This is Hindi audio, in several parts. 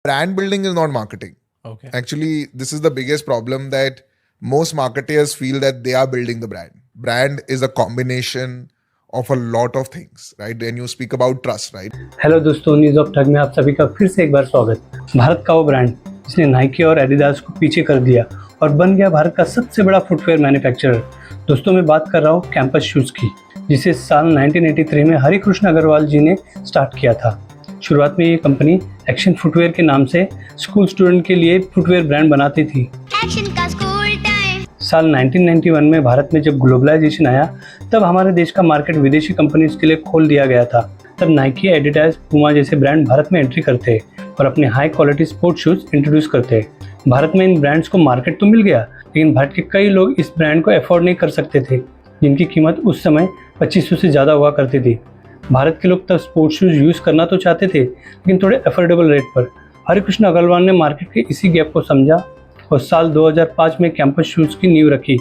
brand building is not marketing. Okay. Actually, this is the biggest problem that most marketers feel that they are building the brand. Brand is a combination of a lot of things, right? When you speak about trust, right? Hello दोस्तों, न्यूज़ ऑफ ठग में आप सभी का फिर से एक बार स्वागत। भारत का वो ब्रांड जिसने नाइकी और एडिडास को पीछे कर दिया और बन गया भारत का सबसे बड़ा फुटवेयर मैन्युफैक्चरर। दोस्तों, मैं बात कर रहा हूँ कैंपस शूज़ की, जिसे साल 1983 में हरिकृष्ण अग्रवाल जी ने स्टार्ट किया था। शुरुआत में ये कंपनी एक्शन फुटवेयर के नाम से स्कूल स्टूडेंट के लिए फुटवेयर ब्रांड बनाती थी। एक्शन का स्कूल टाइम। साल 1991 में भारत में जब ग्लोबलाइजेशन आया, तब हमारे देश का मार्केट विदेशी कंपनीज के लिए खोल दिया गया था। तब नाइकी, एडिडास, पूमा जैसे ब्रांड भारत में एंट्री करते और अपने high quality sports shoes introduce करते। भारत में इन ब्रांड्स को मार्केट तो मिल गया, लेकिन भारत के कई लोग इस ब्रांड को अफोर्ड नहीं कर सकते थे, जिनकी कीमत उस समय 2500 से ज़्यादा हुआ करती थी। भारत के लोग तब स्पोर्ट्स शूज़ यूज़ करना तो चाहते थे, लेकिन थोड़े अफोर्डेबल रेट पर। हरिकृष्ण अग्रवाल ने मार्केट के इसी गैप को समझा और साल 2005 में कैंपस शूज़ की नींव रखी,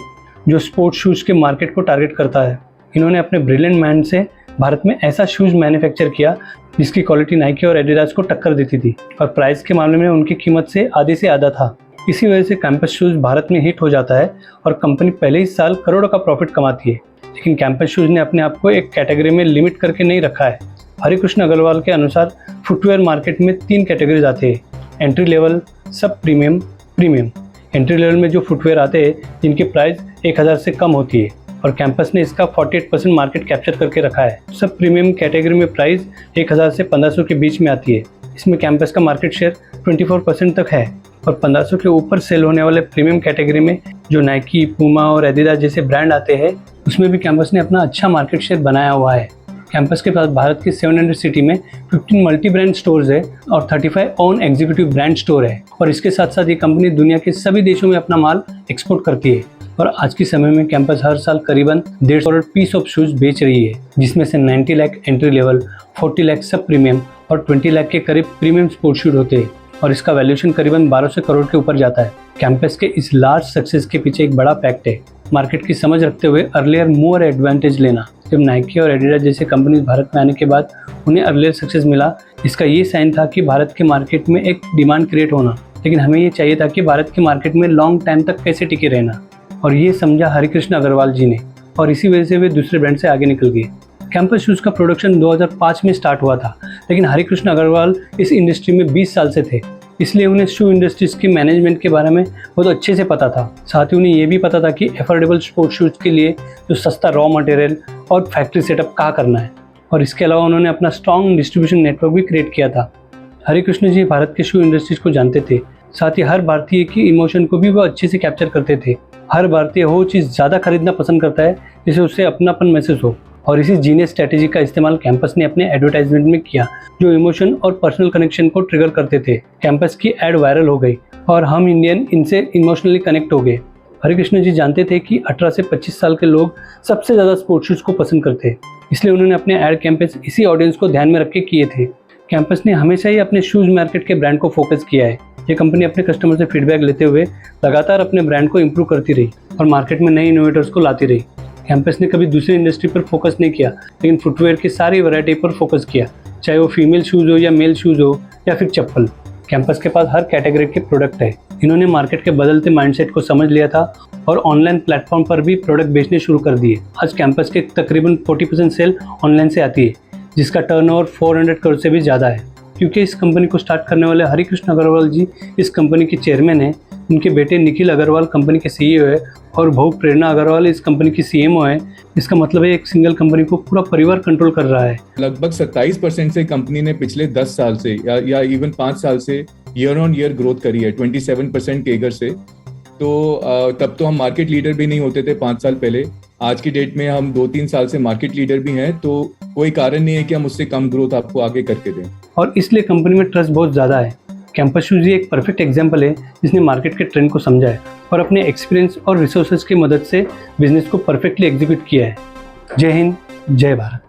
जो स्पोर्ट्स शूज़ के मार्केट को टारगेट करता है। इन्होंने अपने ब्रिलियंट माइंड से भारत में ऐसा शूज़ मैन्युफैक्चर किया जिसकी क्वालिटी नाइकी और एडिडास को टक्कर देती थी, और प्राइस के मामले में उनकी कीमत से आधा था। इसी वजह से कैंपस शूज़ भारत में हिट हो जाता है और कंपनी पहले ही साल करोड़ों का प्रॉफिट कमाती है। लेकिन कैंपस शूज़ ने अपने आप को एक कैटेगरी में लिमिट करके नहीं रखा है। हरिकृष्ण अग्रवाल के अनुसार फुटवेयर मार्केट में 3 कैटेगरीज आते हैं: एंट्री लेवल, सब प्रीमियम, प्रीमियम। एंट्री लेवल में जो फुटवेयर आते हैं जिनकी प्राइस 1000 से कम होती है, और कैंपस ने इसका 48% मार्केट कैप्चर करके रखा है। सब प्रीमियम कैटेगरी में प्राइस 1000 से 1500 के बीच में आती है। इसमें कैंपस का मार्केट शेयर 24% तक है, और 1500 के ऊपर सेल होने वाले प्रीमियम कैटेगरी में जो नाइकी, पूमा और एडिडास जैसे ब्रांड आते हैं, उसमें भी कैंपस ने अपना अच्छा मार्केट शेयर बनाया हुआ है। कैंपस के पास भारत की 700 सिटी में 15 मल्टी ब्रांड स्टोर्स है और 35 ओन एग्जीक्यूटिव ब्रांड स्टोर है, और इसके साथ साथ ये कंपनी दुनिया के सभी देशों में अपना माल एक्सपोर्ट करती है। और आज के समय में कैंपस हर साल करीबन 150 करोड़ पीस ऑफ शूज बेच रही है, जिसमें से 90 लाख एंट्री लेवल, 40 लाख सब प्रीमियम और 20 लाख के करीब प्रीमियम स्पोर्ट्स शूज होते हैं, और इसका वैल्यूएशन करीबन 1200 करोड़ के ऊपर जाता है। कैंपस के इस लार्ज सक्सेस के पीछे एक बड़ा फैक्ट है: मार्केट की समझ रखते हुए अर्लियर मोर एडवांटेज लेना। जब नाइकी और एडिडास जैसे कंपनीज भारत में आने के बाद उन्हें अर्लियर सक्सेस मिला, इसका ये साइन था कि भारत के मार्केट में एक डिमांड क्रिएट होना, लेकिन हमें ये चाहिए था कि भारत के मार्केट में लॉन्ग टाइम तक कैसे टिके रहना, और ये समझा हरिकृष्ण अग्रवाल जी ने, और इसी वजह से वे दूसरे ब्रांड से आगे निकल गए। कैंपस शूज़ का प्रोडक्शन 2005 में स्टार्ट हुआ था, लेकिन हरिकृष्ण अग्रवाल इस इंडस्ट्री में 20 साल से थे, इसलिए उन्हें शू इंडस्ट्रीज के मैनेजमेंट के बारे में बहुत अच्छे से पता था। साथ ही उन्हें यह भी पता था कि अफोर्डेबल स्पोर्ट्स शूज़ के लिए जो सस्ता रॉ मटेरियल और फैक्ट्री सेटअप कहाँ करना है, और इसके अलावा उन्होंने अपना स्ट्रॉन्ग डिस्ट्रीब्यूशन नेटवर्क भी क्रिएट किया था। हरिकृष्ण जी भारत के शू इंडस्ट्रीज को जानते थे, साथ ही हर भारतीय की इमोशन को भी वो अच्छे से कैप्चर करते थे। हर भारतीय वो चीज़ ज़्यादा खरीदना पसंद करता है जिसे उससे अपनापन महसूस हो, और इसी जीनियस स्ट्रैटेजी का इस्तेमाल कैंपस ने अपने एडवर्टाइजमेंट में किया, जो इमोशन और पर्सनल कनेक्शन को ट्रिगर करते थे। कैंपस की एड वायरल हो गई और हम इंडियन इनसे इमोशनली कनेक्ट हो गए। हरिकृष्ण जी जानते थे कि 18 से 25 साल के लोग सबसे ज़्यादा स्पोर्ट्स शूज़ को पसंद करते हैं, इसलिए उन्होंने अपने एड कैंपेन इसी ऑडियंस को ध्यान में रख के किए थे। कैंपस ने हमेशा ही अपने शूज़ मार्केट के ब्रांड को फोकस किया है। ये कंपनी अपने कस्टमर से फीडबैक लेते हुए लगातार अपने ब्रांड को इम्प्रूव करती रही और मार्केट में नए इनोवेटर्स को लाती रही। कैंपस ने कभी दूसरी इंडस्ट्री पर फोकस नहीं किया, लेकिन फुटवेयर की सारी वैरायटी पर फोकस किया, चाहे वो फीमेल शूज़ हो या मेल शूज़ हो या फिर चप्पल। कैंपस के पास हर कैटेगरी के प्रोडक्ट है। इन्होंने मार्केट के बदलते माइंडसेट को समझ लिया था और ऑनलाइन प्लेटफॉर्म पर भी प्रोडक्ट बेचने शुरू कर दिए। आज कैंपस के तकरीबन 40% सेल ऑनलाइन से आती है, जिसका टर्नओवर 400 करोड़ से भी ज़्यादा है। क्योंकि इस कंपनी को स्टार्ट करने वाले हरिकृष्ण अग्रवाल जी इस कंपनी के चेयरमैन हैं, उनके बेटे निखिल अग्रवाल कंपनी के सीईओ है और बहू प्रेरणा अग्रवाल इस कंपनी की सीएमओ है। इसका मतलब है एक सिंगल कंपनी को पूरा परिवार कंट्रोल कर रहा है। लगभग 27% से कंपनी ने पिछले 10 साल से या इवन 5 साल से ईयर ऑन ईयर ग्रोथ करी है, 27% केगर से। तो तब तो हम मार्केट लीडर भी नहीं होते थे 5 साल पहले। आज की डेट में हम 2-3 साल से मार्केट लीडर भी हैं, तो कोई कारण नहीं है कि हम उससे कम ग्रोथ आपको आगे करके दें। और इसलिए कंपनी में ट्रस्ट बहुत ज़्यादा है। कैंपस शूज़ एक परफेक्ट एग्जाम्पल है जिसने मार्केट के ट्रेंड को समझा है और अपने एक्सपीरियंस और रिसोर्सेज की मदद से बिजनेस को परफेक्टली एग्जीक्यूट किया है। जय हिंद, जय भारत।